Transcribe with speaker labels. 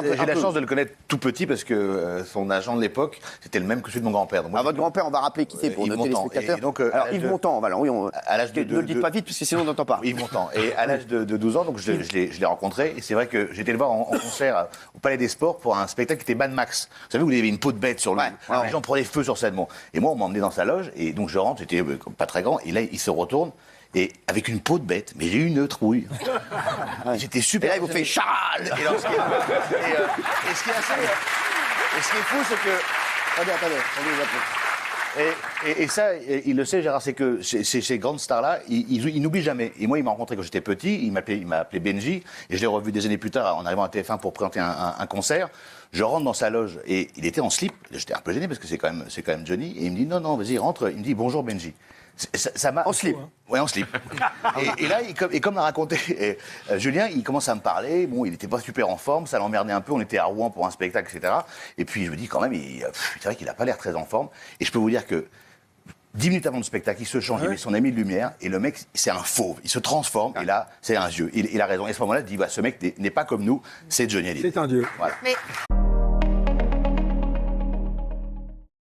Speaker 1: J'ai la chance de le connaître tout petit parce que son agent de l'époque, c'était le même que celui de mon grand-père. Donc moi,
Speaker 2: Votre grand-père, on va rappeler qui c'est pour
Speaker 1: Yves
Speaker 2: nos
Speaker 1: Montand.
Speaker 2: téléspectateurs.
Speaker 1: Et donc,
Speaker 2: Alors, Yves Montand, voilà, oui,
Speaker 1: à l'âge de
Speaker 2: ne le dites pas vite, parce que sinon on n'entend pas.
Speaker 1: Yves Montand. Et à l'âge de 12 ans, donc je l'ai rencontré. Et c'est vrai que j'étais le voir en concert au Palais des Sports pour un spectacle qui était Mad Max. Vous savez, où il y avait une peau de bête sur lui. Les gens prenaient feu sur scène. Bon. Et moi, on m'a emmené dans sa loge. Et donc je rentre, j'étais pas très grand. Et là, il se retourne. Et avec une peau de bête, mais j'ai eu une trouille. J'étais super.
Speaker 2: Et là, il vous fait Charles.
Speaker 1: Et ce qui est fou, c'est que.
Speaker 2: Attendez,
Speaker 1: Et ça, il le sait, Gérard, c'est que ces grandes stars-là, ils n'oublient jamais. Et moi, il m'a rencontré quand j'étais petit, il m'a appelé Benji, et je l'ai revu des années plus tard en arrivant à TF1 pour présenter un concert. Je rentre dans sa loge, et il était en slip. J'étais un peu gêné parce que c'est quand même Johnny. Et il me dit, non, vas-y, rentre. Il me dit, bonjour Benji. Ça m'a...
Speaker 2: En slip.
Speaker 1: Ouais, en slip. et là, comme l'a raconté Julien, il commence à me parler. Bon, il n'était pas super en forme, ça l'emmerdait un peu. On était à Rouen pour un spectacle, etc. Et puis je me dis quand même, c'est vrai qu'il n'a pas l'air très en forme. Et je peux vous dire que 10 minutes avant le spectacle, il se change, il met son ami de lumière, et le mec, c'est un fauve. Il se transforme, et là, c'est un dieu. Il a raison. Et à ce moment-là, il dit, ce mec n'est pas comme nous, c'est Johnny Hallyday.
Speaker 3: C'est un dieu.
Speaker 1: Voilà.
Speaker 4: Mais